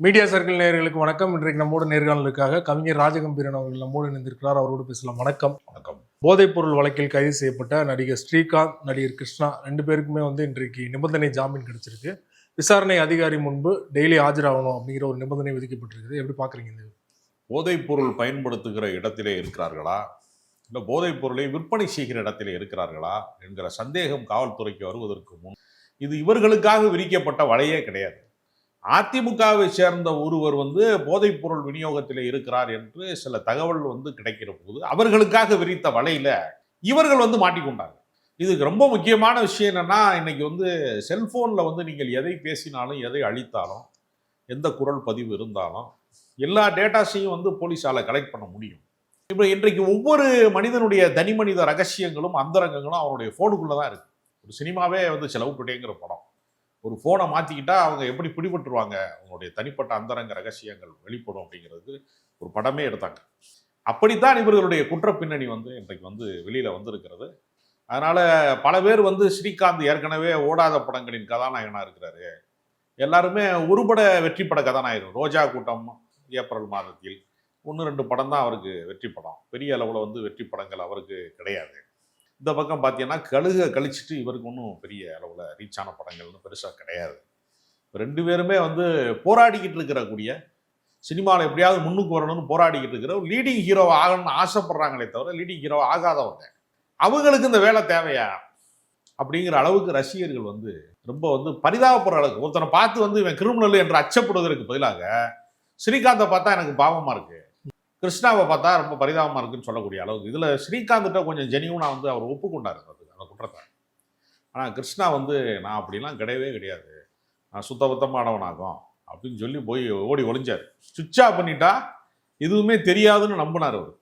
Media circle நேயர்களுக்கு வணக்கம். இன்றைக்கு நம்மோட நேர்காணலுக்காக கவிஞர் ராஜகம்பீரன் அவர்கள் நம்மோடு இணைந்திருக்கிறார். அவரோடு பேசலாம். வணக்கம். வணக்கம். போதைப் பொருள் வழக்கில் கைது செய்யப்பட்ட நடிகர் ஸ்ரீகாந்த், நடிகர் கிருஷ்ணா ரெண்டு பேருக்குமே இன்றைக்கு நிபந்தனை ஜாமீன் கிடைச்சிருக்கு. விசாரணை அதிகாரி முன்பு டெய்லி ஆஜராகணும் அப்படிங்கிற ஒரு நிபந்தனை விதிக்கப்பட்டிருக்குது. எப்படி பாக்குறீங்க? இந்த போதைப் பொருள் பயன்படுத்துகிற இடத்திலே இருக்கிறார்களா, இல்லை போதைப் பொருளை விற்பனை செய்கிற இடத்திலே இருக்கிறார்களா என்கிற சந்தேகம் காவல்துறைக்கு வருவதற்கு முன் இது இவர்களுக்காக விரிக்கப்பட்ட வலையே கிடையாது. அதிமுகவை சேர்ந்த ஒருவர் போதைப் பொருள் விநியோகத்திலே இருக்கிறார் என்று சில தகவல் கிடைக்கிற போது அவர்களுக்காக விரித்த வலையில இவர்கள் மாட்டிக்கொண்டார்கள். இதுக்கு ரொம்ப முக்கியமான விஷயம் என்னன்னா, இன்னைக்கு செல்போன்ல நீங்கள் எதை பேசினாலும் எதை அழித்தாலும் எந்த குரல் பதிவு இருந்தாலும் எல்லா டேட்டாஸையும் போலீஸால கலெக்ட் பண்ண முடியும். இப்போ இன்றைக்கு ஒவ்வொரு மனிதனுடைய தனி மனித ரகசியங்களும் அந்தரங்கங்களும் அவனுடைய ஃபோனுக்குள்ளதான் இருக்கு. ஒரு சினிமாவே செலவு டுடேங்கிற படம், ஒரு ஃபோனை மாற்றிக்கிட்டா அவங்க எப்படி பிடிபட்டுருவாங்க, அவங்களுடைய தனிப்பட்ட அந்தரங்க ரகசியங்கள் வெளிப்படும் அப்படிங்கிறது ஒரு படமே எடுத்தாங்க. அப்படித்தான் இவர்களுடைய குற்ற பின்னணி இன்றைக்கு வெளியில் வந்திருக்கிறது. அதனால் பல பேர் ஸ்ரீகாந்த் ஏற்கனவே ஓடாத படங்களின் கதாநாயகனாக இருக்கிறாரு. எல்லாருமே ஒரு பட வெற்றி பட கதாநாயகன். ரோஜா கூட்டம் ஏப்ரல் மாதத்தில் 1-2 படம் தான் அவருக்கு வெற்றி படம். பெரிய அளவில் வெற்றி படங்கள் அவருக்கு கிடையாது. இந்த பக்கம் பார்த்தீங்கன்னா கழிச்சிட்டு இவருக்கு ஒன்றும் பெரிய அளவில் ரீச் ஆன படங்கள்னு பெருசாக கிடையாது. ரெண்டு பேருமே போராடிக்கிட்டு இருக்கிறக்கூடிய சினிமாவில் எப்படியாவது முன்னுக்கு வரணும்னு போராடிக்கிட்டு இருக்கிற ஒரு லீடிங் ஹீரோ ஆகணும்னு ஆசைப்படுறாங்களே தவிர லீடிங் ஹீரோ ஆகாதவங்க. அவங்களுக்கு இந்த வேலை தேவையா அப்படிங்கிற அளவுக்கு ரசிகர்கள் ரொம்ப பரிதாபப்படுற அளவுக்கு ஒருத்தனை பார்த்து இவன் கிரிமினல் என்று அச்சப்படுவதற்கு பதிலாக ஸ்ரீகாந்தை பார்த்தா எனக்கு பாவமாக இருக்கு, கிருஷ்ணாவை பார்த்தா ரொம்ப பரிதாபமாக இருக்குன்னு சொல்லக்கூடிய அளவுக்கு. இதில் ஸ்ரீகாந்த்கிட்ட கொஞ்சம் ஜெனியூனாக அவர் ஒப்புக்கொண்டார் அந்த குற்றத்தை. ஆனால் கிருஷ்ணா நான் அப்படிலாம் கிடையவே கிடையாது, நான் சுத்தபத்தமானவனாகும் அப்படின்னு சொல்லி போய் ஓடி ஒளிஞ்சார். சுவிட்ச் ஆஃப் பண்ணிட்டா எதுவுமே தெரியாதுன்னு நம்பினார் அவர்.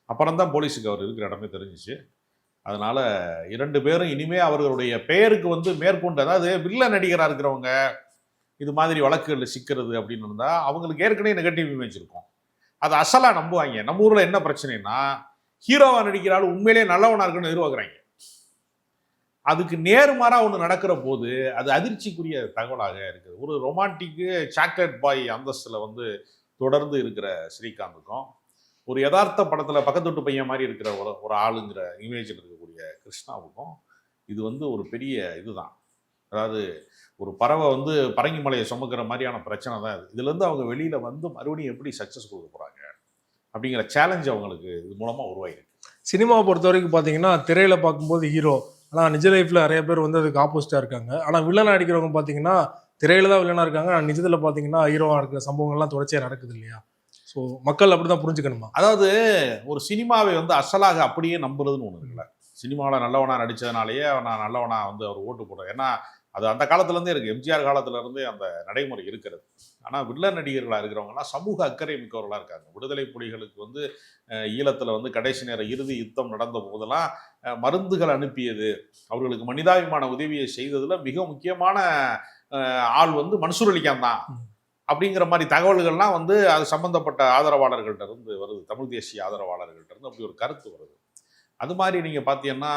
அப்புறம் தான் போலீஸுக்கு அவர் இருக்கிற இடமே தெரிஞ்சிச்சு. அதனால 2 பேரும் இனிமே அவர்களுடைய பெயருக்கு மேற்கொண்டு, அதாவது வில்ல நடிகராக இருக்கிறவங்க இது மாதிரி வழக்குகளில் சிக்கிறது அப்படின்னு இருந்தால் அவங்களுக்கு ஏற்கனவே நெகட்டிவ் இமேஜ் இருக்கும், அதை அசலாக நம்புவாங்க. நம்ம ஊரில் என்ன பிரச்சனைனா, ஹீரோவாக நடிக்கிறாலும் உண்மையிலே நல்லவனாக இருக்குன்னு எதிர்பார்க்குறாங்க. அதுக்கு நேர்மாறாக ஒன்று நடக்கிற போது அது அதிர்ச்சிக்குரிய தகவலாக இருக்குது. ஒரு ரொமான்டிக்கு சாக்லேட் பாய் அந்தஸ்தில் தொடர்ந்து இருக்கிற ஸ்ரீகாந்துக்கும், ஒரு யதார்த்த படத்தில் பக்கத்தொட்டு பையன் மாதிரி இருக்கிற ஒரு ஆளுங்கிற இமேஜில் இருக்கக்கூடிய கிருஷ்ணாவுக்கும் இது ஒரு பெரிய இதுதான். அதாவது ஒரு பறவை பரங்கி மலையை சுமக்கிற மாதிரியான பிரச்சனை தான் இது. இதுலேருந்து அவங்க வெளியில் மறுபடியும் எப்படி சக்ஸஸ் கொடுக்க போகிறாங்க அப்படிங்கிற சேலஞ்ச் அவங்களுக்கு இது மூலமாக உருவாயிருக்கு. சினிமாவை பொறுத்த வரைக்கும் பார்த்தீங்கன்னா, திரையில் பார்க்கும்போது ஹீரோ, ஆனால் நிஜ லைஃப்பில் நிறைய பேர் அதுக்கு ஆப்போசிட்டாக இருக்காங்க. ஆனால் வில்லனாக அடிக்கிறவங்க பார்த்தீங்கன்னா திரையில தான் வில்லனாக இருக்காங்க, ஆனால் நிஜத்தில் பார்த்தீங்கன்னா ஹீரோவாக இருக்கிற சம்பவங்கள்லாம் தொடர்ச்சியாக நடக்குது இல்லையா? ஸோ மக்கள் அப்படி தான் புரிஞ்சுக்கணுமா? அதாவது ஒரு சினிமாவை அசலாக அப்படியே நம்புறதுன்னு ஒன்று இருக்குல்ல. சினிமாவில் நல்லவனாக நடித்ததுனாலேயே நான் நல்லவனாக அவர் ஓட்டு போடுறேன். ஏன்னா அது அந்த காலத்துலேருந்தே இருக்குது, எம்ஜிஆர் காலத்துலேருந்தே அந்த நடைமுறை இருக்கிறது. ஆனால் வில்ல நடிகர்களாக இருக்கிறவங்கலாம் சமூக அக்கறை மிக்கவர்களாக இருக்காங்க. விடுதலை புலிகளுக்கு ஈழத்தில் கடைசி நேர இறுதி யுத்தம் நடந்த போதெல்லாம் மருந்துகள் அனுப்பியது, அவர்களுக்கு மனிதாபிமான உதவியை செய்ததில் மிக முக்கியமான ஆள் மன்சூர் அலிகான் தான் அப்படிங்கிற மாதிரி தகவல்கள்லாம் அது சம்பந்தப்பட்ட ஆதரவாளர்கள்ட்ட இருந்து வருது, தமிழ் தேசிய ஆதரவாளர்கள்ட்ட இருந்து அப்படி ஒரு கருத்து வருது. அது மாதிரி நீங்கள் பார்த்தீங்கன்னா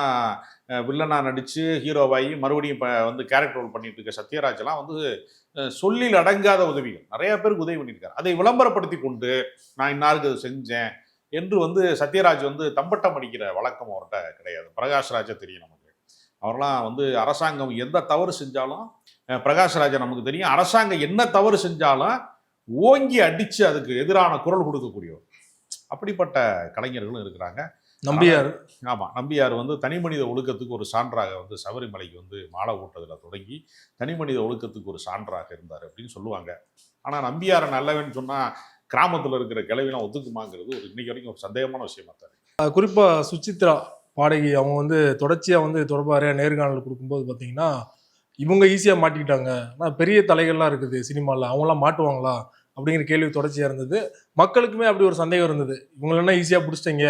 வில்லனா நடித்து ஹீரோவாகி மறுபடியும் இப்போ கேரக்டர் ரோல் பண்ணிட்டு இருக்க சத்யராஜெல்லாம் சொல்லில் அடங்காத உதவிகள் நிறைய பேருக்கு உதவி பண்ணியிருக்காரு. அதை விளம்பரப்படுத்தி கொண்டு நான் இன்னாருக்கு அது செஞ்சேன் என்று சத்யராஜ் தம்பட்டம் அடிக்கிற வழக்கம் அவர்கிட்ட கிடையாது. பிரகாஷ்ராஜை தெரியும் நமக்கு. அவரெல்லாம் அரசாங்கம் எந்த தவறு செஞ்சாலும், பிரகாஷ்ராஜை நமக்கு தெரியும், அரசாங்கம் என்ன தவறு செஞ்சாலும் ஓங்கி அடித்து அதுக்கு எதிரான குரல் கொடுக்கக்கூடியவர். அப்படிப்பட்ட கலைஞர்களும் இருக்கிறாங்க. நம்பியார், ஆமாம், நம்பியார் தனி மனித ஒழுக்கத்துக்கு ஒரு சான்றாக சபரிமலைக்கு மாலை ஓட்டதில் தொடங்கி தனி மனித ஒழுக்கத்துக்கு ஒரு சான்றாக இருந்தார் அப்படின்னு சொல்லுவாங்க. ஆனால் நம்பியாரை நல்லவன்னு சொன்னால் கிராமத்தில் இருக்கிற கிளவிலாம் ஒத்துக்குமாங்கிறது ஒரு இன்னைக்கு வரைக்கும் ஒரு சந்தேகமான விஷயமா தான் இருக்கு. குறிப்பாக சுசித்ரா பாடகி அவங்க தொடர்ச்சியாக தொடர்பாக நேர்காணல் கொடுக்கும்போது பார்த்தீங்கன்னா, இவங்க ஈஸியாக மாட்டிக்கிட்டாங்க, ஆனால் பெரிய தலைகள்லாம் இருக்குது சினிமாவில், அவங்களாம் மாட்டுவாங்களா அப்படிங்கிற கேள்வி தொடர்ச்சியாக இருந்தது. மக்களுக்குமே அப்படி ஒரு சந்தேகம் இருந்தது, இவங்களெல்லாம் ஈஸியாக பிடிச்சிட்டீங்க,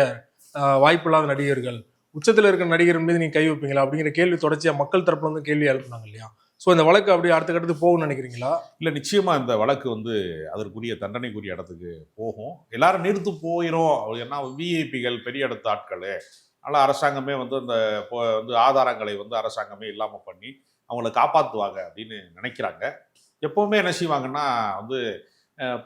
வாய்ப்பில்லாத நடிகர்கள், உச்சத்தில் இருக்கிற நடிகர் மீது நீங்க கை வைப்பீங்களா அப்படிங்கிற கேள்வி தொடர்ச்சியாக மக்கள் தரப்புல கேள்வி எழுப்புனாங்க இல்லையா? ஸோ இந்த வழக்கு அப்படி அடுத்த கட்டத்துக்கு போகும்னு நினைக்கிறீங்களா? இல்லை, நிச்சயமாக இந்த வழக்கு அதற்குரிய தண்டனைக்குரிய இடத்துக்கு போகும். எல்லாரும் நிறுத்து போயிடும். ஏன்னா விஐபிகள், பெரிய இடத்து ஆட்கள், அதனால் அரசாங்கமே அந்த ஆதாரங்களை அரசாங்கமே இல்லாமல் பண்ணி அவங்கள காப்பாற்றுவாங்க அப்படின்னு நினைக்கிறாங்க. எப்பவுமே என்ன செய்வாங்கன்னா வந்து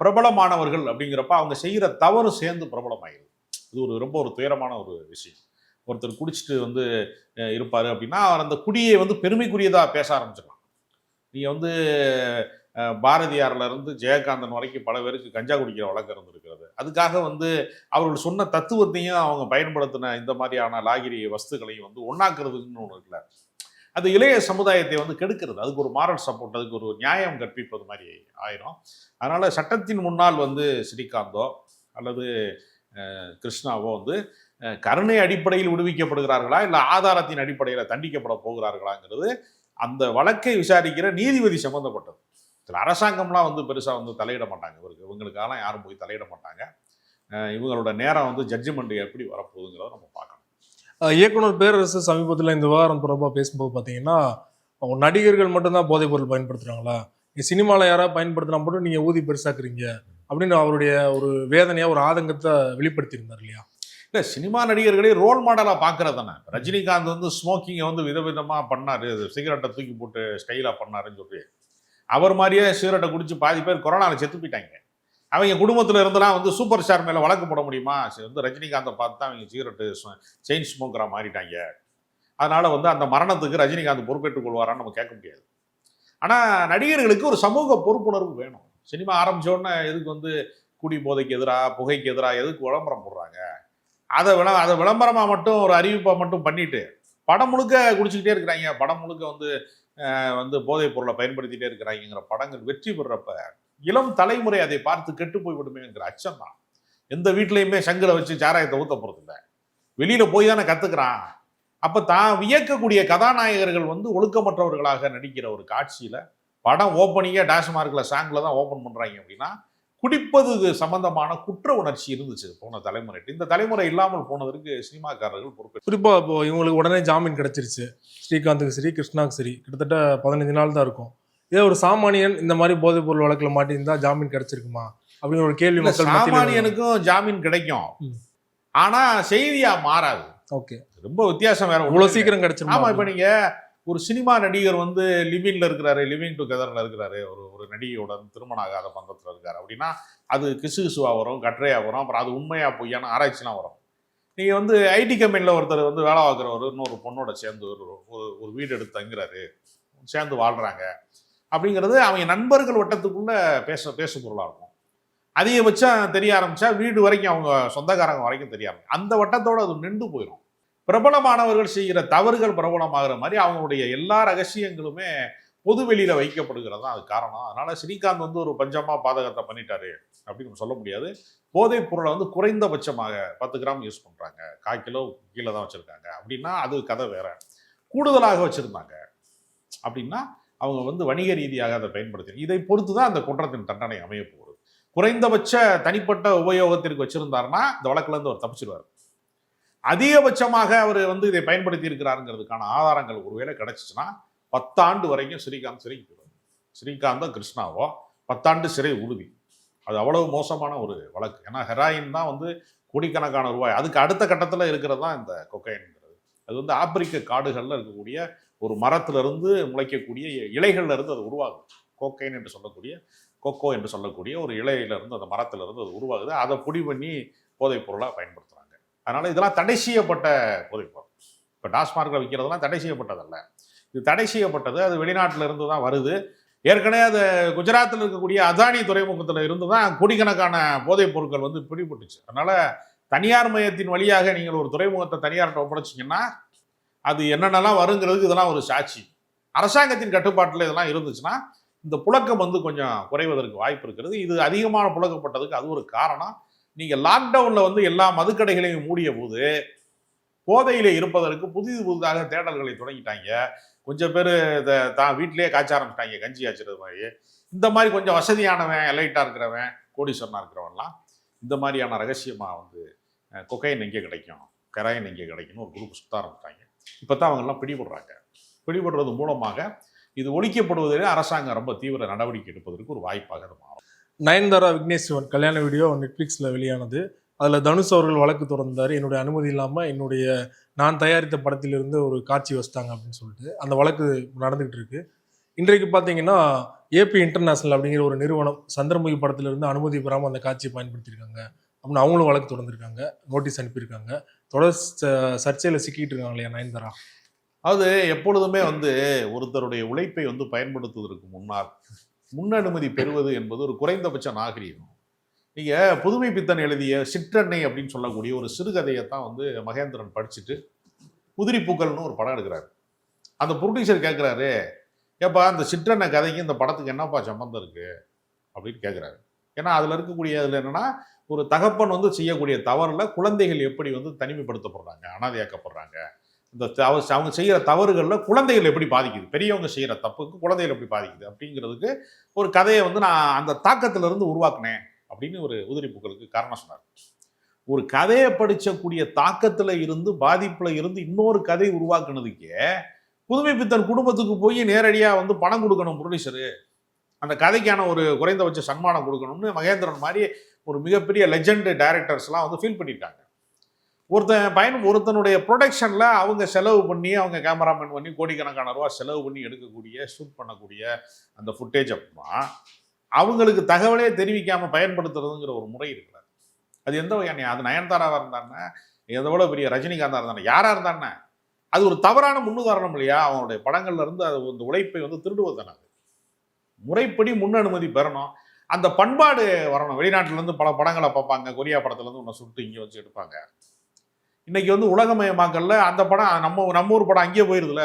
பிரபலமானவர்கள் அப்படிங்கிறப்ப அவங்க செய்கிற தவறு சேர்ந்து பிரபலமாயிடுது. இது ரொம்ப ஒரு துயரமான ஒரு விஷயம். ஒருத்தர் குடிச்சிட்டு வந்து இருப்பார் அப்படின்னா அவர் அந்த குடியை வந்து பெருமைக்குரியதாக பேச ஆரம்பிச்சிடலாம். நீங்கள் வந்து பாரதியார்ல இருந்து ஜெயகாந்தன் வரைக்கும் பல பேருக்கு கஞ்சா குடிக்கிற வழக்கம் இருந்திருக்கிறது. அதுக்காக வந்து அவர்கள் சொன்ன தத்துவத்தையும் அவங்க பயன்படுத்தின இந்த மாதிரியான லாகிரி வஸ்துக்களையும் வந்து ஒண்ணாக்குறதுன்னு ஒன்று இருக்குல்ல, அது இளைய சமுதாயத்தை வந்து கெடுக்கிறது. அதுக்கு ஒரு மாரல் சப்போர்ட், அதுக்கு ஒரு நியாயம் கற்பிப்பது மாதிரி ஆயிரும். அதனால சட்டத்தின் முன்னால் வந்து ஸ்ரீகாந்தோ அல்லது கிருஷ்ணாவோ வந்து கருணை அடிப்படையில் விடுவிக்கப்படுகிறார்களா இல்லை ஆதாரத்தின் அடிப்படையில் தண்டிக்கப்பட போகிறார்களாங்கிறது அந்த வழக்கை விசாரிக்கிற நீதிபதி சம்பந்தப்பட்டது. இதில் அரசாங்கம்லாம் வந்து பெருசாக வந்து தலையிட மாட்டாங்க. இவங்களுக்கெல்லாம் யாரும் போய் தலையிட மாட்டாங்க. இவங்களோட நேரம் வந்து ஜட்ஜ்மெண்ட் எப்படி வரப்போகுதுங்கிறத நம்ம பார்க்கணும். இயக்குனர் பேரரசு சமீபத்தில் இந்த விவகாரம் தொடர்பாக பேசும்போது பார்த்தீங்கன்னா, நடிகர்கள் மட்டும்தான் போதைப் பொருள் பயன்படுத்துகிறாங்களா, சினிமாவில் யாராவது பயன்படுத்தினா மட்டும் நீங்கள் ஊதி பெருசாக்குறீங்க அப்படின்னு அவருடைய ஒரு வேதனையாக ஒரு ஆதங்கத்தை வெளிப்படுத்தியிருந்தார் இல்லையா? இல்லை, சினிமா நடிகர்களே ரோல் மாடலாக பார்க்கறது தானே. ரஜினிகாந்த் வந்து ஸ்மோக்கிங்கை வந்து விதவிதமாக பண்ணார், சிகரெட்டை தூக்கி போட்டு ஸ்டைலாக பண்ணாருன்னு சொல்லி அவர் மாதிரியே சிகரெட்டை குடிச்சு பாதி பேர் கொரோனாவில் செத்து போயிட்டாங்க. அவங்க குடும்பத்தில் இருந்தெல்லாம் வந்து சூப்பர் ஸ்டார் மேலே வழக்கு போட முடியுமா? வந்து ரஜினிகாந்தை பார்த்து தான் அவங்க சிகரெட்டு செயின் ஸ்மோக்கராக மாறிட்டாங்க. அதனால் வந்து அந்த மரணத்துக்கு ரஜினிகாந்த் பொறுப்பேற்றுக் கொள்வாரான்னு நம்ம கேட்க முடியாது. ஆனால் நடிகர்களுக்கு ஒரு சமூக பொறுப்புணர்வு வேணும். சினிமா ஆரம்பித்தோடனே எதுக்கு வந்து குடி போதைக்கு எதிராக, புகைக்கு எதிராக எதுக்கு விளம்பரம் போடுறாங்க? அதை விளம்பரமாக மட்டும் ஒரு அறிவிப்பாக மட்டும் பண்ணிட்டு படம் முழுக்க குடிச்சிக்கிட்டே இருக்கிறாங்க, படம் முழுக்க வந்து போதைப் பொருளை பயன்படுத்திகிட்டே இருக்கிறாங்கிற படங்கள் வெற்றி பெறப்ப இளம் தலைமுறை அதை பார்த்து கெட்டு போய்விடுமேங்கிற அச்சம் தான். எந்த வீட்லையுமே சங்கில வச்சு சாராயத்தை ஊற்ற போகிறது இல்லை, வெளியில் போய் தானே கற்றுக்கிறான். அப்போ தான் வியக்கக்கூடிய கதாநாயகர்கள் வந்து ஒழுக்கமற்றவர்களாக நடிக்கிற ஒரு காட்சியில் படம் ஓப்பனிங்காக டாஸ்மார்க்கில் சாங்கில் தான் ஓப்பன் பண்ணுறாங்க அப்படின்னா குடிப்பது சம்பந்தமான குற்ற உணர்ச்சி இருந்துச்சு போன தலைமுறை. இந்த தலைமுறை இல்லாமல் போனதற்கு சினிமாக்காரர்கள் பொறுப்பு. குறிப்பாக இப்போ இவங்களுக்கு உடனே ஜாமீன் கிடைச்சிருச்சு, ஸ்ரீகாந்துக்கு சரி கிருஷ்ணாவுக்கு சரி, கிட்டத்தட்ட 15 நாள் தான் இருக்கும். இதே ஒரு சாமானியன் இந்த மாதிரி போதைப் பொருள் வழக்கில் மாட்டியிருந்தா ஜாமீன் கிடைச்சிருக்குமா அப்படிங்கிற ஒரு கேள்வி மக்கள். சாமானியனுக்கும் ஜாமீன் கிடைக்கும், ஆனா செய்தியா மாறாது. ஓகே, ரொம்ப வித்தியாசம் வேற. இவ்வளவு சீக்கிரம் கிடைச்சிருமா? ஆமா, இப்ப நீங்க ஒரு சினிமா நடிகர் வந்து லிவிங்ல இருக்கிறாரு, லிவிங் டுகெதர்ல இருக்கிறாரு, ஒரு நடிகையோட திருமணம் ஆகாத பந்தத்துல இருக்காரு அப்படின்னா அது கிசுகிசுவா வரும், கட்டுரையா வரும், அப்புறம் அது உண்மையா பொய்யான ஆராய்ச்சிலாம் வரும். நீங்க வந்து ஐடி கம்பெனில ஒருத்தர் வந்து வேலை பார்க்குறவர் இன்னொரு பொண்ணோட சேர்ந்து ஒரு வீடு எடுத்து தங்குறாரு, சேர்ந்து வாழ்றாங்க அப்படிங்கிறது அவங்க நண்பர்கள் வட்டத்துக்குள்ள பேச பொருளா இருக்கும். அதிகபட்சம் தெரிய ஆரம்பிச்சா வீடு வரைக்கும், அவங்க சொந்தக்காரங்க வரைக்கும் தெரிய ஆரம்பிக்கும். அந்த வட்டத்தோட அது நின்று போயிடும். பிரபலமானவர்கள் செய்கிற தவறுகள் பிரபலமாகிற மாதிரி அவங்களுடைய எல்லா ரகசியங்களுமே பொது வெளியில வைக்கப்படுகிறது தான் அது காரணம். அதனால ஸ்ரீகாந்த் வந்து ஒரு பஞ்சமா பாதகத்தை பண்ணிட்டாரு அப்படின்னு சொல்ல முடியாது. போதைப் பொருளை வந்து குறைந்தபட்சமாக 10 கிராம் யூஸ் பண்றாங்க, 1/4 கிலோ கீழே தான் வச்சிருக்காங்க அப்படின்னா அது கதை வேற. கூடுதலாக வச்சிருந்தாங்க அப்படின்னா அவங்க வந்து வணிக ரீதியாக அதை பயன்படுத்தி, இதை பொறுத்து தான் அந்த குற்றத்தின் தண்டனை அமைய போகுது. குறைந்தபட்ச தனிப்பட்ட உபயோகத்திற்கு வச்சிருந்தாருன்னா இந்த வழக்குல இருந்து அவர் தப்பிச்சிருவார். அதிகபட்சமாக அவர் வந்து இதை பயன்படுத்தி இருக்கிறாருங்கிறதுக்கான ஆதாரங்கள் ஒருவேளை கிடைச்சிச்சுன்னா 10 ஆண்டு வரைக்கும் ஸ்ரீகாந்த் சிறைக்கு போயிடுவார். ஸ்ரீகாந்தோ கிருஷ்ணாவோ 10 ஆண்டு சிறை உறுதி. அது அவ்வளவு மோசமான ஒரு வழக்கு. ஏன்னா ஹெராயின் தான் வந்து கோடிக்கணக்கான ரூபாய். அதுக்கு அடுத்த கட்டத்தில் இருக்கிறது தான் இந்த கொக்கைன்ங்கிறது. அது வந்து ஆப்பிரிக்க காடுகளில் இருக்கக்கூடிய ஒரு மரத்திலிருந்து முளைக்கக்கூடிய இலைகள்ல இருந்து அது உருவாகுது. கோக்கைன் என்று சொல்லக்கூடிய, கொக்கோ என்று சொல்லக்கூடிய ஒரு இலையிலிருந்து, அந்த மரத்திலிருந்து அது உருவாகுது. அதை பொடி பண்ணி போதைப் பொருளாக பயன்படுத்துறாங்க. அதனால இதெல்லாம் தடை செய்யப்பட்ட போதைப் பொருள். இப்போ டாஸ்மார்க்கில் விற்கிறதெல்லாம் தடை செய்யப்பட்டதல்ல, இது தடை செய்யப்பட்டது. அது வெளிநாட்டில் இருந்து தான் வருது. ஏற்கனவே அது குஜராத்தில் இருக்கக்கூடிய அதானி துறைமுகத்தில் இருந்து தான் கோடிக்கணக்கான போதைப் பொருட்கள் வந்து பிடிபட்டுச்சு. அதனால தனியார் மையத்தின் வழியாக நீங்கள் ஒரு துறைமுகத்தை தனியார்கிட்ட ஒப்படைச்சிங்கன்னா அது என்னென்னலாம் வருங்கிறதுக்கு இதெல்லாம் ஒரு சாட்சி. அரசாங்கத்தின் கட்டுப்பாட்டில் இதெல்லாம் இருந்துச்சுன்னா இந்த புழக்கம் வந்து கொஞ்சம் குறைவதற்கு வாய்ப்பு இருக்கிறது. இது அதிகமான புழக்கப்பட்டதுக்கு அது ஒரு காரணம். நீங்கள் லாக்டவுனில் வந்து எல்லா மதுக்கடைகளையும் மூடிய போது போதையிலே இருப்பதற்கு புதிதாக தேடல்களை தொடங்கிட்டாங்க. கொஞ்சம் பேர் தான் வீட்டிலேயே காய்ச்ச ஆரம்பிச்சிட்டாங்க, கஞ்சி காய்ச்சறது மாதிரி. இந்த மாதிரி கொஞ்சம் வசதியானவன், எலைட்டாக இருக்கிறவன், கோடீஸ்வரனாக இருக்கிறவன்லாம் இந்த மாதிரியான ரகசியமாக வந்து கொக்கைன் எங்கே கிடைக்கும், கெராயின் எங்கே கிடைக்கும்னு ஒரு குரூப் சுத்த ஆரம்பிச்சிட்டாங்க. இப்போ தான் அவங்கெல்லாம் பிடிபடுறாங்க. பிடிபடுறது மூலமாக இது ஒழிக்கப்படுவதிலே அரசாங்கம் ரொம்ப தீவிர நடவடிக்கை எடுப்பதற்கு ஒரு வாய்ப்பாக அது மாறும். நயன்தாரா விக்னேஷ் சிவன் கல்யாண வீடியோ நெட்ஃப்ளிக்ஸில் வெளியானது. அதில் தனுஷ் அவர்கள் வழக்கு தொடர்ந்தார். என்னுடைய அனுமதி இல்லாமல் நான் தயாரித்த படத்திலிருந்து ஒரு காட்சி வச்சிட்டாங்க அப்படின்னு சொல்லிட்டு அந்த வழக்கு நடந்துகிட்டு இருக்கு. இன்றைக்கு பார்த்தீங்கன்னா ஏபி இன்டர்நேஷனல் அப்படிங்கிற ஒரு நிறுவனம் சந்திரமுகி படத்துல இருந்து அனுமதி பெறாமல் அந்த காட்சியை பயன்படுத்தியிருக்காங்க அப்படின்னு அவங்களும் வழக்கு தொடர்ந்துருக்காங்க, நோட்டீஸ் அனுப்பியிருக்காங்க. தொடர் சர்ச்சையில் சிக்கிட்டு இருக்காங்க இல்லையா நயன்தாரா? அது எப்பொழுதுமே வந்து ஒருத்தருடைய உழைப்பை வந்து பயன்படுத்துவதற்கு முன்னால் முன் அனுமதி பெறுவது என்பது ஒரு குறைந்தபட்ச நாகரீகம். நீங்க புதுமை பித்தன் எழுதிய சிற்றன்னை அப்படின்னு சொல்லக்கூடிய ஒரு சிறுகதையை தான் வந்து மகேந்திரன் படிச்சுட்டு உதிரி பூக்கள்னு ஒரு படம் எடுக்கிறாரு. அந்த ப்ரொடியூசர் கேட்குறாரு, ஏப்பா அந்த சிற்றன்னை கதைக்கு இந்த படத்துக்கு என்னப்பா சம்மந்தம் இருக்கு அப்படின்னு கேட்குறாரு. ஏன்னா அதில் இருக்கக்கூடிய அதில் என்னன்னா ஒரு தகப்பன் வந்து செய்யக்கூடிய தவறுல குழந்தைகள் எப்படி வந்து தனிமைப்படுத்தப்படுறாங்க, அனாதையாக்கப்படுறாங்க, இந்த அவங்க செய்கிற தவறுகளில் குழந்தைகள் எப்படி பாதிக்குது, பெரியவங்க செய்கிற தப்புக்கு குழந்தைகள் எப்படி பாதிக்குது அப்படிங்கிறதுக்கு ஒரு கதையை வந்து நான் அந்த தாக்கத்திலிருந்து உருவாக்குனேன் அப்படின்னு ஒரு உதிரி பூக்களுக்கு காரணம் சொன்னார். ஒரு கதையை படிச்சக்கூடிய தாக்கத்துல இருந்து பாதிப்புல இருந்து இன்னொரு கதை உருவாக்குனதுக்கே புதுமை பித்தன் குடும்பத்துக்கு போய் நேரடியா வந்து பணம் கொடுக்கணும் ப்ரொடியூசரு, அந்த கதைக்கான ஒரு குறைந்தபட்ச சன்மானம் கொடுக்கணும்னு மகேந்திரன் மாதிரி ஒரு மிகப்பெரிய லெஜெண்ட் டைரக்டர்ஸ்லாம் வந்து ஃபீல் பண்ணியிருக்காங்க. ஒருத்தனுடைய ப்ரொடக்ஷன்ல அவங்க செலவு பண்ணி அவங்க கேமராமேன் பண்ணி கோடிக்கணக்கான ரூபா செலவு பண்ணி எடுக்கக்கூடிய ஷூட் பண்ணக்கூடிய அந்த ஃபுட்டேஜ் அப்படின்னா அவங்களுக்கு தகவலே தெரிவிக்காம பயன்படுத்துறதுங்கிற ஒரு முறை இருக்குல்ல, அது எந்த வகையான, அது நயன்தாராவா இருந்தானே, எதை விட பெரிய ரஜினிகாந்தா இருந்தானே, யாரா இருந்தானே, அது ஒரு தவறான முன்னுதாரணம் இல்லையா? அவனுடைய படங்கள்ல இருந்து அது அந்த உழைப்பை வந்து திருடுவதான அது முறைப்படி முன் அனுமதி பெறணும், அந்த பண்பாடு வரணும். வெளிநாட்டுல இருந்து பல படங்களை பார்ப்பாங்க, கொரியா படத்துல இருந்து உன்னை சுட்டு இங்கே வச்சு எடுப்பாங்க. இன்னைக்கு வந்து உலகமயமாக்கல்ல அந்த படம் நம்ம ஊர் படம் அங்கேயே போயிருதுல.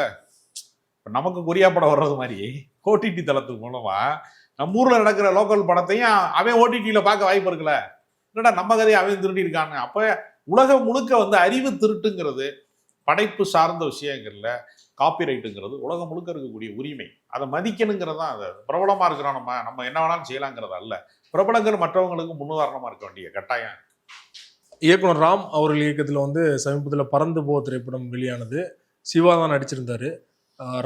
நமக்கு கொரியா படம் வர்றது மாதிரி ஓடிடி தளத்துக்கு மூலமா நம்ம ஊர்ல நடக்கிற லோக்கல் படத்தையும் அவன் ஓடிடியில பார்க்க வாய்ப்பு இருக்குல்ல. என்னடா நம்ம கதையை அவன் திருடி இருக்கான்னு. அப்ப உலகம் முழுக்க வந்து அறிவு திருட்டுங்கிறது படைப்பு சார்ந்த விஷயங்கள்ல காப்பிரைட்டுங்கிறது உலகம் முழுக்க இருக்கக்கூடிய உரிமை, அதை மதிக்கணுங்கிறது தான். அது பிரபலமா இருக்கிறோம், நம்ம என்ன வேணாலும் செய்யலாங்கிறது அல்ல. பிரபலங்கள் மற்றவங்களுக்கு முன்னுதாரணமா இருக்க வேண்டிய கட்டாயம். இயக்குனர் ராம் அவர்கள் இயக்கத்தில் வந்து சமீபத்தில் பறந்து போ திரைப்படம் வெளியானது. சிவா தான் நடிச்சிருந்தாரு.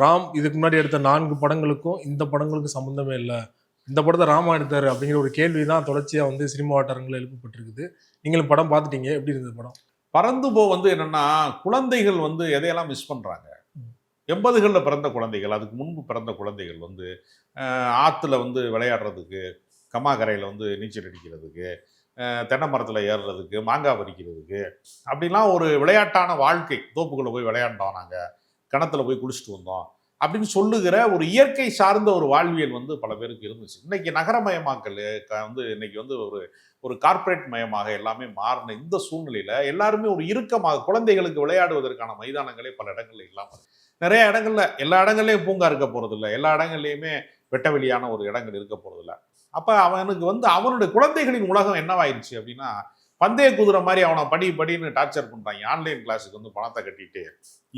ராம் இதுக்கு முன்னாடி எடுத்த 4 படங்களுக்கும் இந்த படங்களுக்கும் சம்மந்தமே இல்லை, இந்த படத்தை ராமா எடுத்தாரு அப்படிங்கிற ஒரு கேள்வி தான் தொடர்ச்சியாக வந்து சினிமா வட்டாரங்களில் எழுப்பப்பட்டிருக்குது. நீங்களும் படம் பார்த்துட்டீங்க, எப்படி இருந்தது படம்? பறந்து போ வந்து என்னன்னா குழந்தைகள் வந்து எதையெல்லாம் மிஸ் பண்றாங்க. 80களில் பிறந்த குழந்தைகள், அதுக்கு முன்பு பிறந்த குழந்தைகள் வந்து ஆற்றுல வந்து விளையாடுறதுக்கு, கம்மாக்கரையில் வந்து நீச்சல் அடிக்கிறதுக்கு, தென்னை மரத்தில் ஏறுறதுக்கு, மாங்காய் பறிக்கிறதுக்கு, அப்படிலாம் ஒரு விளையாட்டான வாழ்க்கை. தோப்புக்குள்ளே போய் விளையாண்டோம், நாங்கள் கிணத்துல போய் குளிச்சுட்டு வந்தோம் அப்படின்னு சொல்லுகிற ஒரு இயற்கை சார்ந்த ஒரு வாழ்வியல் வந்து பல பேருக்கு இருந்துச்சு. இன்னைக்கு நகரமயமாக்கல் வந்து இன்னைக்கு வந்து ஒரு கார்ப்பரேட் மயமாக எல்லாமே மாறின இந்த சூழ்நிலையில எல்லாருமே ஒரு இறுக்கமாக குழந்தைகளுக்கு விளையாடுவதற்கான மைதானங்களே பல இடங்கள்ல இல்லாமல், நிறைய இடங்கள்ல, எல்லா இடங்கள்லயும் பூங்கா இருக்க போறது இல்லை, எல்லா இடங்கள்லயுமே வெட்ட வெளியான ஒரு இடங்கள் இருக்க போறது இல்லை. அப்ப அவனுக்கு வந்து அவனுடைய குழந்தைகளின் உலகம் என்னவாயிருச்சு அப்படின்னா, பந்தய குதிரை மாதிரி அவனை படின்னு டார்ச்சர் பண்றாங்க. ஆன்லைன் கிளாஸுக்கு வந்து பணத்தை கட்டிட்டு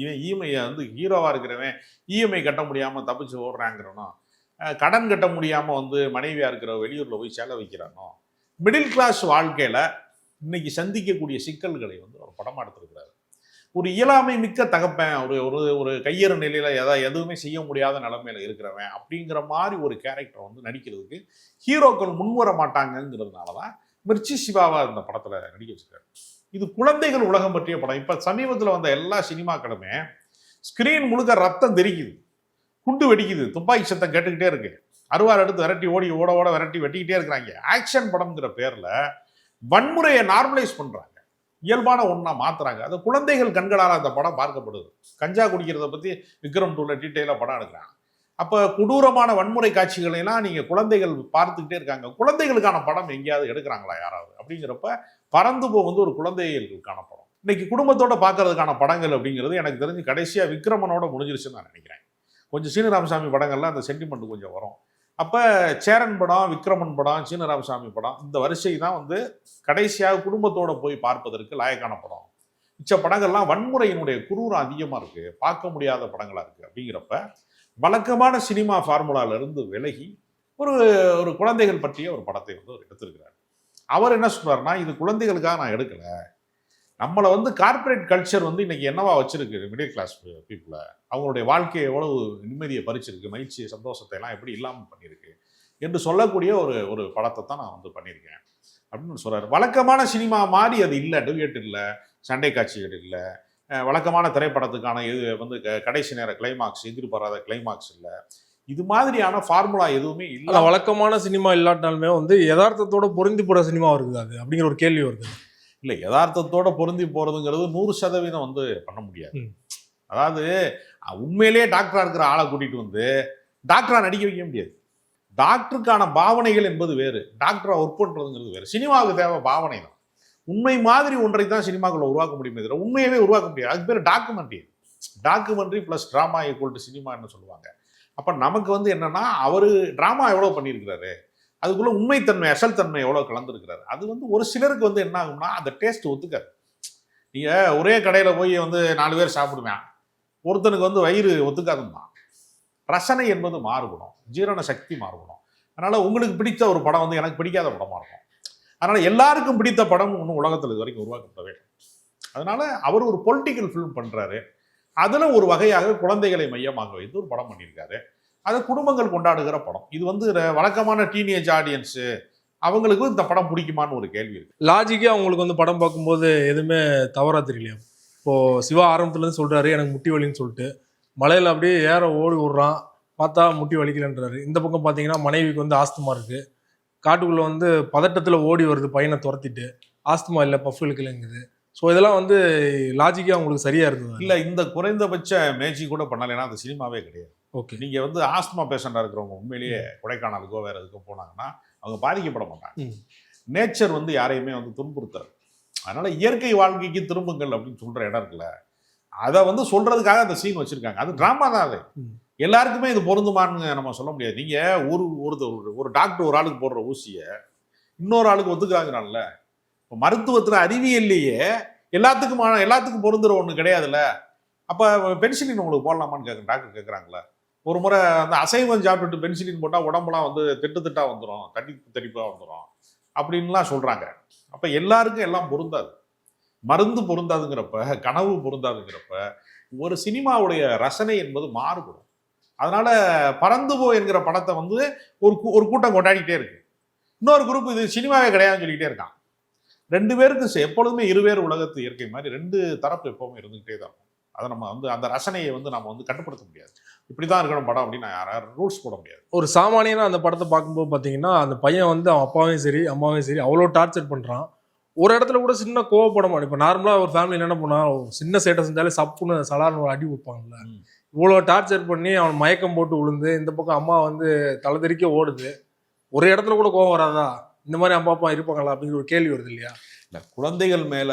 இவன் இஎம்ஐ வந்து ஹீரோவா இருக்கிறவன் இஎம்ஐ கட்ட முடியாம தப்பிச்சு ஓடுறாங்கிறனோ, கடன் கட்ட முடியாம வந்து மனைவியா இருக்கிற வெளியூர்ல போய் சேலை வைக்கிறானோ, மிடில் கிளாஸ் வாழ்க்கையில இன்னைக்கு சந்திக்கக்கூடிய சிக்கல்களை வந்து ஒரு படமா எடுத்திருக்கிறாரு. ஒரு இயலாமை மிக்க தகப்பன், ஒரு ஒரு கையறு நிலையில எதுவுமே செய்ய முடியாத நிலைமையில இருக்கிறவன் அப்படிங்கிற மாதிரி ஒரு கேரக்டர் வந்து நடிக்கிறதுக்கு ஹீரோக்கள் முன்வர மாட்டாங்கிறதுனாலதான் மிர்ச்சி சிவாவா இந்த படத்துல நடிக்க வச்சிருக்காரு. இது குழந்தைகள் உலகம் பற்றிய படம். இப்ப சமீபத்தில் வந்த எல்லா சினிமாக்களுமே ஸ்கிரீன் முழுக்க ரத்தம் தெரிக்குது, குண்டு வெடிக்குது, துப்பாக்கி சத்தம் கேட்டுக்கிட்டே இருக்கு, அருவாள் எடுத்து விரட்டி ஓட விரட்டி வெட்டிக்கிட்டே இருக்கிறாங்க. ஆக்ஷன் படம்ங்கிற பேர்ல வன்முறையை நார்மலைஸ் பண்றாங்க, இயல்பான ஒன்றா மாத்துறாங்க. அது குழந்தைகள் கண்களால் அந்த படம் பார்க்கப்படுது. கஞ்சா குடிக்கிறத பத்தி விக்ரம் 2ல டீட்டெயிலாக படம் எடுக்கிறாங்க. அப்ப கொடூரமான வன்முறை காட்சிகளை எல்லாம் நீங்க குழந்தைகள் பார்த்துக்கிட்டே இருக்காங்க. குழந்தைகளுக்கான படம் எங்கேயாவது எடுக்கிறாங்களா யாராவது அப்படிங்கிறப்ப பறந்து போ வந்து ஒரு குழந்தைகளுக்கான படம். இன்னைக்கு குடும்பத்தோட பார்க்கறதுக்கான படங்கள் அப்படிங்கிறது எனக்கு தெரிஞ்சு கடைசியா விக்ரமனோட முடிஞ்சிருச்சுன்னு நான் நினைக்கிறேன். கொஞ்சம் சீனு ராமசாமி படங்கள்லாம் அந்த சென்டிமெண்ட் கொஞ்சம் வரும். அப்ப சேரன் படம், விக்ரமன் படம், சீனு ராமசாமி படம், இந்த வரிசை தான் வந்து கடைசியாக குடும்பத்தோட போய் பார்ப்பதற்கு லாயக்கான படம். மிச்ச படங்கள்லாம் வன்முறையினுடைய குரூரம் அதிகமா இருக்கு, பார்க்க முடியாத படங்களா இருக்கு. அப்படிங்கிறப்ப வழக்கமான சினிமா ஃபார்முலால இருந்து விலகி ஒரு குழந்தைகள் பற்றிய ஒரு படத்தை வந்து அவர் எடுத்திருக்கிறார். அவர் என்ன சொல்றாருன்னா, இது குழந்தைகளுக்காக நான் எடுக்கல, நம்மளை வந்து கார்பரேட் கல்ச்சர் வந்து இன்னைக்கு என்னவா வச்சிருக்கு மிடில் கிளாஸ் பீப்புளை, அவங்களுடைய வாழ்க்கையை எவ்வளவு நிம்மதியை பறிச்சிருக்கு, மகிழ்ச்சி சந்தோஷத்தை எல்லாம் எப்படி இல்லாமல் பண்ணியிருக்கு என்று சொல்லக்கூடிய ஒரு படத்தை தான் நான் வந்து பண்ணியிருக்கேன் அப்படின்னு சொல்றாரு. வழக்கமான சினிமா மாதிரி அது இல்லை, டூயட் இல்லை, சண்டை காட்சிகள் இல்லை, வழக்கமான திரைப்படத்துக்கான இது வந்து கடைசி நேர கிளைமாக்ஸ், எதிர்பாராத கிளைமாக்ஸ் இல்லை, இது மாதிரியான ஃபார்முலா எதுவுமே ஆனா இல்லை. வழக்கமான சினிமா இல்லாட்டாலுமே வந்து யதார்த்தத்தோட பொருந்தி போற சினிமா இருக்குது அது அப்படிங்கிற ஒரு கேள்வி வருது. இல்லை, யதார்த்தத்தோட பொருந்தி போறதுங்கிறது 100% வந்து பண்ண முடியாது. ம். அதாவது உண்மையிலேயே டாக்டரா இருக்கிற ஆளை கூட்டிட்டு வந்து டாக்டரா நடிக்க வைக்க முடியாது. டாக்டருக்கான பாவனைகள் என்பது வேறு, டாக்டரா ஒர்க் பண்றதுங்கிறது வேறு. சினிமாவுக்கு தேவை பாவனை தான். உண்மை மாதிரி ஒன்றை தான் சினிமாக்குள்ள உருவாக்க முடியுமே தவிர உண்மையவே உருவாக்க முடியாது. அதுக்கு பேர் documentary. Documentary plus drama equal to சினிமான்னு சொல்லுவாங்க. அப்ப நமக்கு வந்து என்னன்னா, அவரு டிராமா எவ்வளவு பண்ணியிருக்கிறாரு, அதுக்குள்ள உண்மைத்தன்மை அசல் தன்மை எவ்வளவு கலந்துருக்கிறாரு, அது வந்து ஒரு சிலருக்கு வந்து என்ன ஆகும்னா அந்த டேஸ்ட் ஒத்துக்காது. நீங்க ஒரே கடையில போய் வந்து 4 பேர் சாப்பிடுவேன், ஒருத்தனுக்கு வந்து வயிறு ஒத்துக்காதுன்னா. ரசனை என்பது மாறுபடும், ஜீரண சக்தி மாறுபடும். அதனால உங்களுக்கு பிடித்த ஒரு படம் வந்து எனக்கு பிடிக்காத படமா இருக்கும். அதனால எல்லாருக்கும் பிடித்த படம் ஒன்றும் உலகத்தில் இது வரைக்கும் உருவாக்கப்படவே இல்லை. அதனால அவர் ஒரு பொலிட்டிக்கல் ஃபிலிம் பண்றாரு. அதுல ஒரு வகையாக குழந்தைகளை மையமாக வைத்து ஒரு படம் பண்ணியிருக்காரு. அதை குடும்பங்கள் கொண்டாடுகிற படம். இது வந்து வழக்கமான டீனேஜ் ஆடியன்ஸ் அவங்களுக்கு இந்த படம் பிடிக்குமான்னு ஒரு கேள்வி இருக்கு. லாஜிக்கே அவங்களுக்கு வந்து படம் பார்க்கும்போது எதுவுமே தவறா தெரியலையா? இப்போ சிவா ஆரம்பத்துல இருந்து சொல்றாரு எனக்கு முட்டி வலின்னு சொல்லிட்டு, மலையில அப்படியே ஏற ஓடி விடுறான், பார்த்தா முட்டி வலிக்கலன்றாரு. இந்த பக்கம் பார்த்தீங்கன்னா மனைவிக்கு வந்து ஆஸ்துமா இருக்கு, காட்டுக்குள்ள வந்து பதட்டத்துல ஓடி வருது பையனை துரத்திட்டு, ஆஸ்துமா இல்லை பஃப் இழுக்கலைங்குது. ஸோ இதெல்லாம் வந்து லாஜிக்கே அவங்களுக்கு சரியா இருக்குது. இல்ல, இந்த குறைந்தபட்ச மேஜிக் கூட பண்ணலைன்னா அந்த சினிமாவே கிடையாது. ஓகே, நீங்க வந்து ஆஸ்துமா பேஷண்டா இருக்கிறவங்க உண்மையிலேயே கொடைக்கானலுக்கோ வேற எதுக்கோ போனாங்கன்னா அவங்க பாதிக்கப்பட மாட்டாங்க. நேச்சர் வந்து யாரையுமே வந்து துன்புறுத்தாது. அதனால இயற்கை வாழ்க்கைக்கு திரும்புங்கள் அப்படின்னு சொல்ற இடம் இருக்குல்ல, அதை வந்து சொல்றதுக்காக அந்த சீன் வச்சிருக்காங்க. அது டிராமா தான். அது எல்லாருக்குமே இது பொருந்துமான்னு நம்ம சொல்ல முடியாது. நீங்க ஒரு டாக்டர் ஒரு ஆளுக்கு போடுற ஊசியை இன்னொரு ஆளுக்கு ஒத்துக்கிறாங்கனால, இப்போ மருத்துவத்துல அறிவியல்லையே எல்லாத்துக்கும் பொருந்துற ஒண்ணு கிடையாதுல்ல. அப்ப பென்சிலின் உங்களுக்கு போடலாமான்னு டாக்டர் கேட்குறாங்களா? ஒரு முறை அந்த அசைவம் சாப்பிட்டுட்டு பென்சிலின் போட்டால் உடம்புலாம் வந்து திட்டா வந்துடும், தடிப்பா வந்துடும் அப்படின்லாம் சொல்றாங்க. அப்ப எல்லாருக்கும் எல்லாம் பொருந்தாது. மருந்து பொருந்தாதுங்கிறப்ப, கனவு பொருந்தாதுங்கிறப்ப ஒரு சினிமாவுடைய ரசனை என்பது மாறுபடும். அதனால பறந்து போ என்கிற படத்தை வந்து ஒரு கூட்டம் கொண்டாடிட்டே இருக்கு, இன்னொரு குரூப் இது சினிமாவே கிடையாதுன்னு சொல்லிக்கிட்டே இருக்கான். 2 பேருக்கு எப்பொழுதுமே இருவேறு உலகத்து இயற்கை மாதிரி 2 தரப்பு எப்பவுமே இருந்துகிட்டே தான் இருக்கும். அதை நம்ம வந்து அந்த ரசனையை வந்து நம்ம வந்து கட்டுப்படுத்த முடியாது. இப்படிதான் இருக்கணும் படம் அப்படின்னு யாரும் ரூல்ஸ் போட முடியாது. ஒரு சாமானியனா அந்த படத்தை பார்க்கும்போது பார்த்தீங்கன்னா, அந்த பையன் வந்து அவன் அப்பாவையும் சரி அம்மாவையும் சரி அவ்வளோ டார்ச்சர் பண்றான். ஒரு இடத்துல கூட சின்ன கோவப்பட மாட்டேன். இப்போ நார்மலாக ஒரு ஃபேமிலியில் என்ன பண்ணா, சின்ன சேட்டை செஞ்சாலே சப்புன்னு சலார்னு ஒரு அடி வைப்பாங்கல்ல. இவ்வளோ டார்ச்சர் பண்ணி அவன் மயக்கம் போட்டு விழுந்து இந்த பக்கம் அம்மா வந்து தலை தெறிக்க ஓடுது, ஒரு இடத்துல கூட கோவம் வராதா? இந்த மாதிரி அம்மா அப்பா இருப்பாங்களா அப்படிங்கிற ஒரு கேள்வி வருது இல்லையா? இல்லை, குழந்தைகள் மேல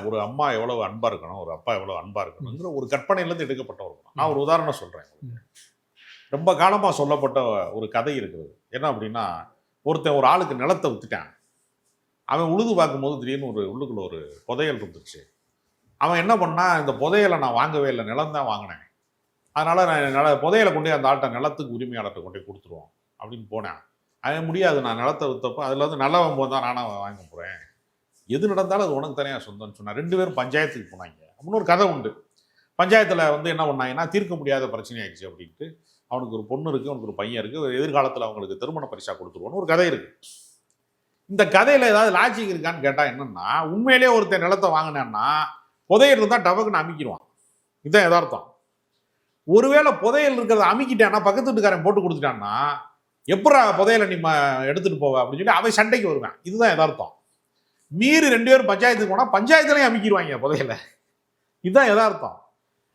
ஒரு அம்மா எவ்வளவு அன்பா இருக்கணும், ஒரு அப்பா எவ்வளவு அன்பா இருக்கணுங்கிற ஒரு கற்பனையிலேருந்து எடுக்கப்பட்ட ஒரு படம். நான் ஒரு உதாரணம் சொல்றேன். ரொம்ப காலமா சொல்லப்பட்ட ஒரு கதை இருக்குது. என்ன அப்படின்னா, ஒருத்தன் ஒரு ஆளுக்கு நிலத்தை வித்துட்டான். அவன் உழுது பார்க்கும்போது திடீர்னு உள்ளுக்குள்ள ஒரு புதையல் இருந்துச்சு. அவன் என்ன பண்ணா, இந்த புதையலை நான் வாங்கவே இல்லை, நிலம் தான் வாங்கினேன், அதனால நான் புதையலை கொண்டு அந்த ஆட்டை நிலத்துக்கு உரிமையாளர்கிட்ட கொண்டு கொடுத்துருவோம் அப்படின்னு போனேன். அவன் முடியாது, நான் நிலத்தை வித்தப்போ அதில் வந்து நல்லவன் போது தான் நானும் வாங்க போகிறேன், எது நடந்தாலும் அது உனக்கு தனியாக சொந்தம்னு சொன்னான். 2 பேரும் பஞ்சாயத்துக்கு போனாங்க அப்படின்னு ஒரு கதை உண்டு. பஞ்சாயத்தில் வந்து என்ன பண்ணாங்கன்னா, தீர்க்க முடியாத பிரச்சனை ஆயிடுச்சு அப்படின்ட்டு, அவனுக்கு ஒரு பொண்ணு இருக்குது, அவனுக்கு ஒரு பையன் இருக்குது, எதிர்காலத்தில் அவங்களுக்கு திருமண பரிசா கொடுத்துருவோன்னு ஒரு கதை இருக்குது. இந்த கதையில் ஏதாவது லாஜிக் இருக்கான்னு கேட்டால் என்னன்னா, உண்மையிலேயே ஒருத்தர் நிலத்தை வாங்கினான்னா புதையல் இருந்தால் டபக்குன்னு அமிக்கிடுவான். இதுதான் யதார்த்தம். ஒருவேளை புதையல் இருக்கிறத அமிக்கிட்டான்னா, பக்கத்து வீட்டுக்காரன் போட்டு கொடுத்துட்டான்னா, எப்படா புதையலை நீ எடுத்துட்டு போவ அப்படின்னு சொல்லி அவன் சண்டைக்கு வருவேன். இதுதான் யதார்த்தம். மீறி 2 பேரும் பஞ்சாயத்துக்கு போனால் பஞ்சாயத்துலையும் அமைக்கிடுவாங்க புதையலை. இதுதான் யதார்த்தம்.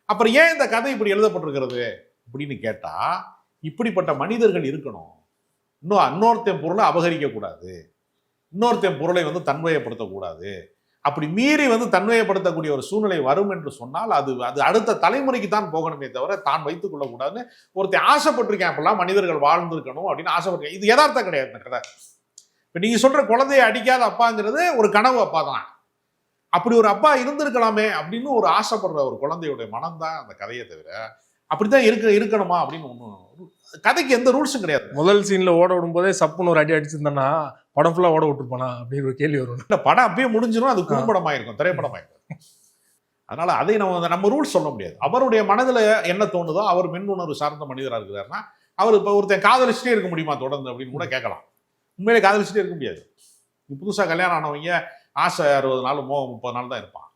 அப்புறம் ஏன் இந்த கதை இப்படி எழுதப்பட்டிருக்கிறது அப்படின்னு கேட்டா, இப்படிப்பட்ட மனிதர்கள் இருக்கணும். இன்னொருத்தன் பொருளை அபகரிக்க கூடாது, இன்னொருத்தன் பொருளை வந்து தன்மையப்படுத்தக்கூடாது. அப்படி மீறி வந்து தன்மையப்படுத்தக்கூடிய ஒரு சூழ்நிலை வரும் என்று சொன்னால் அது அடுத்த தலைமுறைக்கு தான் போகணுமே தவிர தான் வைத்துக் கொள்ளக்கூடாதுன்னு ஒருத்தன் ஆசைப்பட்டிருக்கேன். அப்பெல்லாம் மனிதர்கள் வாழ்ந்திருக்கணும் அப்படின்னு ஆசைப்பட்டிருக்கேன். இது யதார்த்தம் கிடையாது இந்த கதை. இப்போ நீங்க சொல்ற குழந்தைய அடிக்காத அப்பாங்கிறது ஒரு கனவு அப்பா தான். அப்படி ஒரு அப்பா இருந்திருக்கலாமே அப்படின்னு ஒரு ஆசைப்படுற ஒரு குழந்தையுடைய மனம் தான் அந்த கதையை தவிர அப்படித்தான் இருக்கணுமா அப்படின்னு ஒன்றும் கதைக்கு எந்த ரூல்ஸும் கிடையாது. முதல் சீன்ல ஓட விடும்போதே சப்புன்னு ஒரு அடி அடிச்சிருந்தானா படம் ஃபுல்லா ஓட விட்டுருப்பானா அப்படின்னு ஒரு கேள்வி வரும். இல்லை, படம் அப்பயே முடிஞ்சிடும், அது குறும்படமாயிருக்கும், திரைப்படமாயிருக்கும். அதனால அதை நம்ம ரூல்ஸ் சொல்ல முடியாது. அவருடைய மனதில் என்ன தோணுதோ, அவர் மென்னுணர்வு சார்ந்த மனிதராக இருக்கிறாருன்னா அவர் இப்போ ஒருத்தன் காதலிச்சுட்டே இருக்க முடியுமா தொடர்ந்து அப்படின்னு கூட கேட்கலாம். உண்மையிலே காதலிச்சுட்டே இருக்க முடியாது. புதுசாக கல்யாணம் ஆனவங்க ஆசை 60 நாள் மோகம் 30 நாள் தான் இருப்பான்.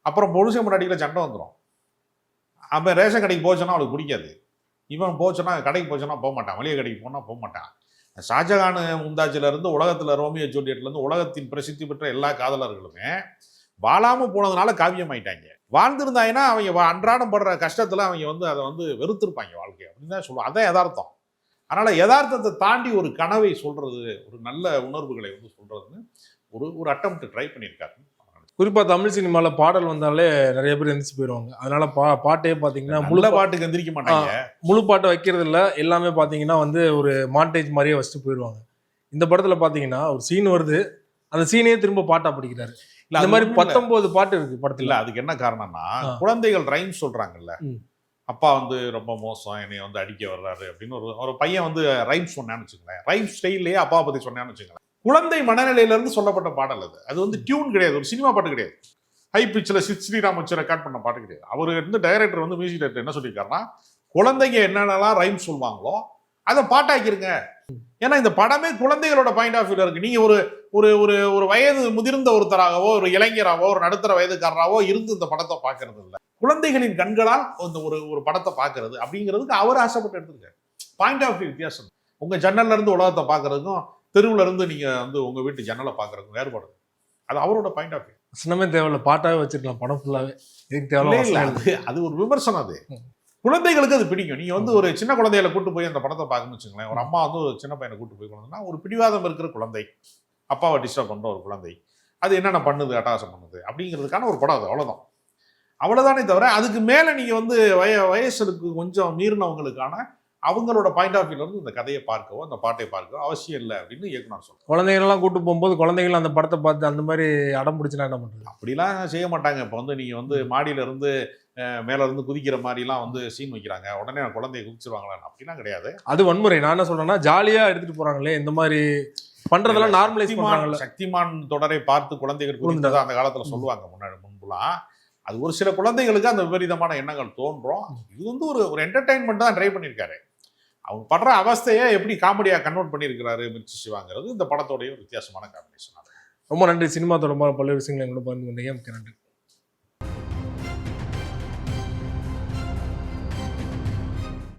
அப்புறம் பொழுசை முன்னாடிக்கிற சண்டை வந்துடும். அவன் ரேஷன் கடைக்கு போச்சுன்னா அவளுக்கு பிடிக்காது. இவன் போச்சுன்னா கடைக்கு போச்சுன்னா போக மாட்டான், மளிகை கடைக்கு போனால் போக மாட்டான். ஷாஜகான் மும்தாஜில இருந்து உலகத்தில் ரோமியோ ஜூலியட்ல இருந்து உலகத்தின் பிரசித்தி பெற்ற எல்லா காதலர்களுமே வாழாமல் போனதுனால காவியம் ஆயிட்டாங்க. வாழ்ந்திருந்தாங்கன்னா அவங்க அன்றாடம் படுற கஷ்டத்தில் அவங்க அதை வெறுத்திருப்பாங்க வாழ்க்கையை அப்படின்னு தான் சொல்லுவாங்க. அதான் யதார்த்தம். அதனால யதார்த்தத்தை தாண்டி ஒரு கனவை சொல்றது, ஒரு நல்ல உணர்வுகளை சொல்றதுன்னு ஒரு அட்டெம்ப்ட் ட்ரை பண்ணியிருக்காரு. குறிப்பா தமிழ் சினிமால பாடல் வந்தாலே நிறைய பேர் எந்திரிச்சு போயிடுவாங்க. அதனால பாட்டே பாத்தீங்கன்னா முழு பாட்டுக்கு எந்திரிக்க மாட்டாங்க. முழு பாட்டை வைக்கிறது இல்ல, எல்லாமே பாத்தீங்கன்னா ஒரு மாண்டேஜ் மாதிரியே வச்சுட்டு போயிடுவாங்க. இந்த படத்துல பாத்தீங்கன்னா ஒரு சீன் வருது, அந்த சீனையே திரும்ப பாட்டா படிக்கிறாரு. இந்த மாதிரி 19 பாட்டு இருக்கு படத்துல. அதுக்கு என்ன காரணம்னா குழந்தைகள் ரைம் சொல்றாங்கல்ல, அப்பா ரொம்ப மோசம், என்னை அடிக்க வர்றாரு அப்படின்னு ஒரு பையன் ரைம் சொன்னான்னு வச்சுக்கோங்களேன், ரைம் ஸ்டைல்லையே அப்பா பத்தி சொன்னான்னு வச்சுக்கோங்களேன். குழந்தை மனநிலையில இருந்து சொல்லப்பட்ட பாடல் அது டியூன் கிடையாது, ஒரு சினிமா பாட்டு கிடையாது, ஹை பிச்சில் ஸ்ரீராம் வச்சு ரெக்கார்ட் பண்ண பாட்டு கிடையாது. அவரு டைரக்டர் மியூசிக் டைரக்டர் என்ன சொல்லியிருக்காருன்னா, குழந்தைங்க என்னென்னலாம் ரைம் சொல்லுவாங்களோ அதை பாட்டாக்கிருங்க. ஏன்னா இந்த படமே குழந்தைகளோட பாயிண்ட் ஆஃப் வியூல இருக்கு. நீங்க ஒரு வயது முதிர்ந்த ஒருத்தராகவோ, ஒரு இளைஞராகவோ, ஒரு நடுத்தர வயதுக்காரராகவோ இருந்து இந்த படத்தை பார்க்கறது இல்லை. குழந்தைகளின் கண்களால் ஒரு படத்தை பார்க்கறது அப்படிங்கிறதுக்கு அவர் ஆசைப்பட்டு எடுத்துருக்காரு. பாயிண்ட் ஆஃப் வியூ வித்தியாசம். உங்க ஜன்னல்ல இருந்து உலகத்தை பார்க்கறதுக்கும் தெருவுல இருந்து நீங்க உங்க வீட்டு ஜன்னலை பார்க்கறதுக்கும் வேறுபடுது. அது அவரோட பாயிண்ட் ஆஃப் வியூ. சின்னமே தேவையில்ல, பாட்டாவே வச்சிருக்கலாம் படம் ஃபுல்லாவே. அது ஒரு விமர்சனம். அது குழந்தைகளுக்கு அது பிடிக்கும். நீங்க ஒரு சின்ன குழந்தைகளை கூட்டு போய் அந்த படத்தை பார்க்கணும்னு வச்சுங்களேன். ஒரு அம்மா ஒரு சின்ன பையனை கூட்டு போய் கொண்டா, ஒரு பிடிவாதம் இருக்கிற குழந்தை, அப்பாவை டிஸ்டர்ப் பண்ற ஒரு குழந்தை, அது என்னென்ன பண்ணுது, அட்டகாசம் பண்ணுது அப்படிங்கிறதுக்கான ஒரு படம். அது அவ்வளவுதானே தவிர அதுக்கு மேல நீங்க வயசுக்கு கொஞ்சம் மீறினவங்களுக்கான அவங்களோட பாயிண்ட் ஆஃப் வியூல இந்த கதையை பார்க்கவோ அந்த பாட்டை பார்க்கவோ அவசியம் இல்லை அப்படின்னு இயக்குனர் சொல்றாங்க. குழந்தைகளெல்லாம் கூட்டு போகும்போது குழந்தைகள் அந்த படத்தை பார்த்து அந்த மாதிரி அடம் பிடிச்சுனா என்ன பண்றது? அப்படிலாம் செய்ய மாட்டாங்க. இப்போ நீங்க மாடியில இருந்து மேல இருந்து குதிக்கிற மாதிரிலாம் சீன் வைக்கிறாங்க, உடனே குழந்தைய குதிச்சிருவாங்களா? அப்படிலாம் கிடையாது. அது வன்முறை. நான் என்ன சொல்றேன்னா, ஜாலியா எடுத்துட்டு போறாங்களே, இந்த மாதிரி பண்றதெல்லாம் நார்மலைஸ் பண்றாங்கல்ல. சக்திமான் தொடரை பார்த்து குழந்தைகள் குதிக்கிறதா அந்த காலத்துல சொல்லுவாங்க முன்புலாம். அது ஒரு சில குழந்தைகளுக்கு அந்த விபரீதமான எண்ணங்கள் தோன்றும். இது ஒரு என்டர்டைன்மெண்ட் தான் ட்ரை பண்ணியிருக்காரு. அவங்க படுற அவஸ்தையை எப்படி காமெடியா கன்வெர்ட் பண்ணியிருக்கிறாரு மிர்ச்சி சிவாங்கிறது இந்த படத்தோடைய ஒரு வித்தியாசமான காம்பினேஷன். ரொம்ப நன்றி. சினிமா தொடர்பான பல்வேறு விஷயங்களை எங்களோட பகிர்ந்து கொண்டீங்க. நன்றி.